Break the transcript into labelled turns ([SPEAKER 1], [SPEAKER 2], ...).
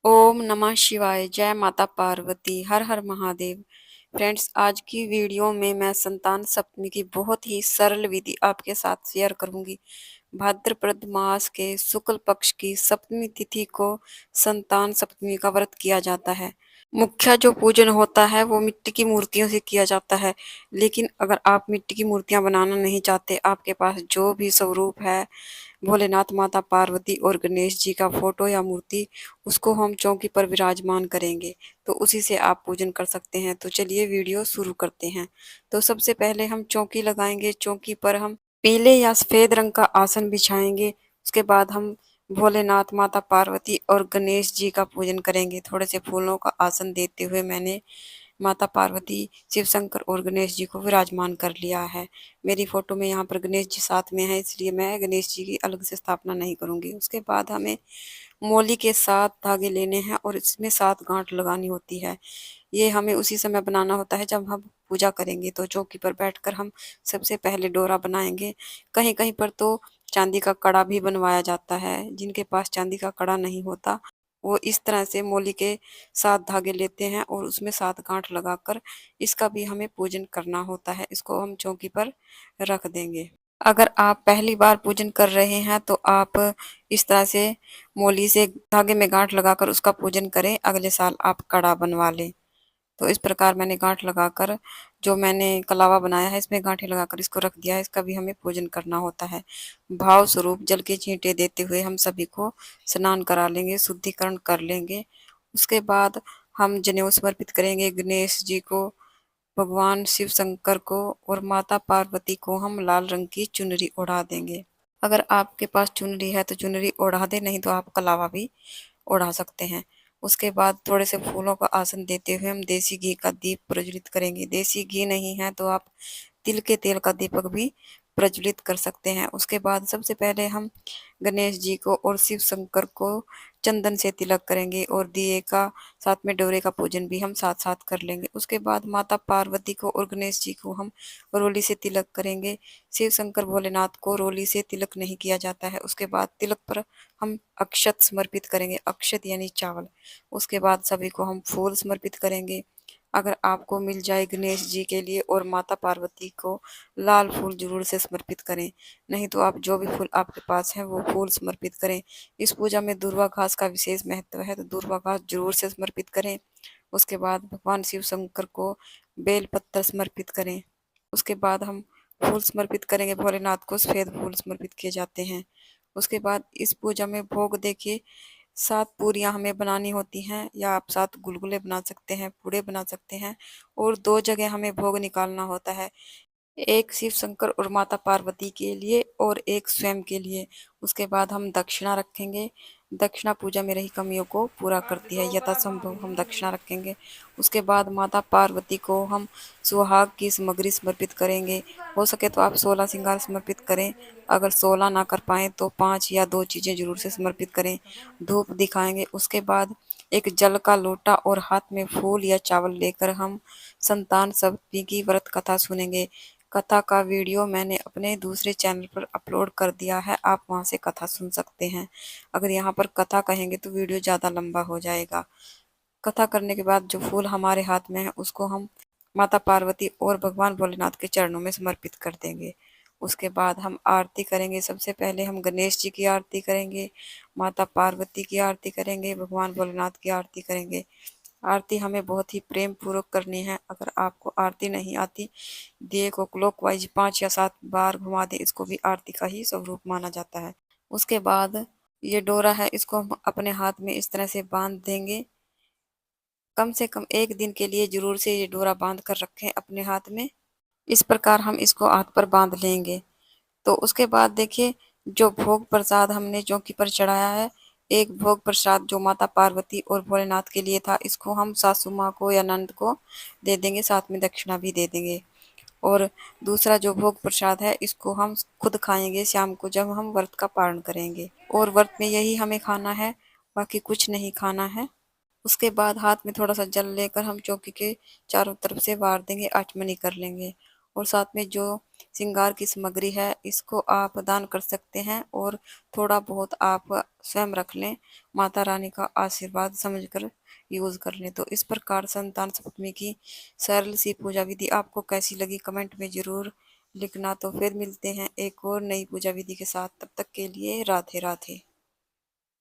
[SPEAKER 1] ओम नमः शिवाय। जय माता पार्वती। हर हर महादेव। फ्रेंड्स, आज की वीडियो में मैं संतान सप्तमी की बहुत ही सरल विधि आपके साथ शेयर करूंगी। भाद्रपद मास के शुक्ल पक्ष की सप्तमी तिथि को संतान सप्तमी का व्रत किया जाता है। मुख्य जो पूजन होता है वो मिट्टी की मूर्तियों से किया जाता है। लेकिन अगर आप मिट्टी की मूर्तियां बनाना नहीं चाहते, आपके पास जो भी स्वरूप है, भोलेनाथ, माता पार्वती और गणेश जी का फोटो या मूर्ति, उसको हम चौकी पर विराजमान करेंगे तो उसी से आप पूजन कर सकते हैं। तो चलिए वीडियो शुरू करते हैं। तो सबसे पहले हम चौकी लगाएंगे। चौकी पर हम पीले या सफेद रंग का आसन बिछाएंगे। उसके बाद हम भोलेनाथ, माता पार्वती और गणेश जी का पूजन करेंगे। थोड़े से फूलों का आसन देते हुए मैंने माता पार्वती, शिव शंकर और गणेश जी को विराजमान कर लिया है। मेरी फोटो में यहाँ पर गणेश जी साथ में है, इसलिए मैं गणेश जी की अलग से स्थापना नहीं करूंगी। उसके बाद हमें मोली के 7 धागे लेने हैं और इसमें 7 गांठ लगानी होती है। ये हमें उसी समय बनाना होता है जब हम पूजा करेंगे। तो चौकी पर बैठकर हम सबसे पहले डोरा बनाएंगे। कहीं कहीं पर तो चांदी का कड़ा भी बनवाया जाता है। जिनके पास चांदी का कड़ा नहीं होता, वो इस तरह से मोली के 7 धागे लेते हैं और उसमें 7 गांठ लगाकर इसका भी हमें पूजन करना होता है। इसको हम चौकी पर रख देंगे। अगर आप पहली बार पूजन कर रहे हैं तो आप इस तरह से मोली से धागे में गांठ लगाकर उसका पूजन करें। अगले साल आप कड़ा बनवा लें। तो इस प्रकार मैंने गांठ लगाकर, जो मैंने कलावा बनाया है इसमें गांठें लगाकर इसको रख दिया है। इसका भी हमें पूजन करना होता है। भाव स्वरूप जल के छींटे देते हुए हम सभी को स्नान करा लेंगे, शुद्धिकरण कर लेंगे। उसके बाद हम जनेऊ समर्पित करेंगे गणेश जी को, भगवान शिव शंकर को और माता पार्वती को हम लाल रंग की चुनरी ओढ़ा देंगे। अगर आपके पास चुनरी है तो चुनरी ओढ़ा दे, नहीं तो आप कलावा भी ओढ़ा सकते हैं। उसके बाद थोड़े से फूलों का आसन देते हुए हम देसी घी का दीप प्रज्वलित करेंगे। देसी घी नहीं है तो आप तिल के तेल का दीपक भी प्रज्वलित कर सकते हैं। उसके बाद सबसे पहले हम गणेश जी को और शिव शंकर को चंदन से तिलक करेंगे और दिए का, साथ में डोरे का पूजन भी हम साथ साथ कर लेंगे। उसके बाद माता पार्वती को और गणेश जी को हम रोली से तिलक करेंगे। शिव शंकर भोलेनाथ को रोली से तिलक नहीं किया जाता है। उसके बाद तिलक पर हम अक्षत समर्पित करेंगे, अक्षत यानी चावल। उसके बाद सभी को हम फूल समर्पित करेंगे। अगर आपको मिल जाए गणेश जी के लिए और माता पार्वती को लाल फूल जरूर से समर्पित करें, नहीं तो आप जो भी फूल आपके पास है वो फूल समर्पित करें। इस पूजा में दूर्वा घास का विशेष महत्व है, तो दूर्वा घास जरूर से समर्पित करें। उसके बाद भगवान शिव शंकर को बेल पत्तर समर्पित करें। उसके बाद हम फूल समर्पित करेंगे। भोलेनाथ को सफेद फूल समर्पित किए जाते हैं। उसके बाद इस पूजा में भोग देखिए, 7 पूरियां हमें बनानी होती हैं, या आप 7 गुलगुले बना सकते हैं, पूड़े बना सकते हैं। और 2 जगह हमें भोग निकालना होता है, एक शिव शंकर और माता पार्वती के लिए और एक स्वयं के लिए। उसके बाद हम दक्षिणा रखेंगे। दक्षिणा पूजा में रही कमियों को पूरा करती है, यथासंभव हम दक्षिणा रखेंगे। उसके बाद माता पार्वती को हम सुहाग की सामग्री समर्पित करेंगे। हो सके तो आप 16 श्रृंगार समर्पित करें। अगर 16 ना कर पाए तो 5 या 2 चीजें जरूर से समर्पित करें। धूप दिखाएंगे। उसके बाद एक जल का लोटा और हाथ में फूल या चावल लेकर हम संतान सप्तमी की व्रत कथा सुनेंगे। कथा का वीडियो मैंने अपने दूसरे चैनल पर अपलोड कर दिया है, आप वहां से कथा सुन सकते हैं। अगर यहाँ पर कथा कहेंगे तो वीडियो ज़्यादा लंबा हो जाएगा। कथा करने के बाद जो फूल हमारे हाथ में है उसको हम माता पार्वती और भगवान भोलेनाथ के चरणों में समर्पित कर देंगे। उसके बाद हम आरती करेंगे। सबसे पहले हम गणेश जी की आरती करेंगे, माता पार्वती की आरती करेंगे, भगवान भोलेनाथ की आरती करेंगे। आरती हमें बहुत ही प्रेम पूर्वक करनी है। अगर आपको आरती नहीं आती, दिए को क्लॉकवाइज 5 या 7 बार घुमा दे, इसको भी आरती का ही स्वरूप माना जाता है। उसके बाद ये डोरा है, इसको हम अपने हाथ में इस तरह से बांध देंगे। कम से कम 1 दिन के लिए जरूर से ये डोरा बांध कर रखें अपने हाथ में। इस प्रकार हम इसको हाथ पर बांध लेंगे। तो उसके बाद देखिए, जो भोग प्रसाद हमने चौकी पर चढ़ाया है, एक भोग प्रसाद जो माता पार्वती और भोलेनाथ के लिए था, इसको हम सासू माँ को या नंद को दे देंगे, साथ में दक्षिणा भी दे देंगे। और दूसरा जो भोग प्रसाद है, इसको हम खुद खाएंगे शाम को जब हम व्रत का पारण करेंगे। और व्रत में यही हमें खाना है, बाकी कुछ नहीं खाना है। उसके बाद हाथ में थोड़ा सा जल लेकर हम चौकी के चारों तरफ से वार देंगे, आचमनी कर लेंगे। और साथ में जो श्रृंगार की सामग्री है इसको आप दान कर सकते हैं और थोड़ा बहुत आप स्वयं रख लें, माता रानी का आशीर्वाद समझकर यूज कर लें। तो इस प्रकार संतान सप्तमी की सरल सी पूजा विधि आपको कैसी लगी कमेंट में जरूर लिखना। तो फिर मिलते हैं एक और नई पूजा विधि के साथ, तब तक के लिए राधे राधे।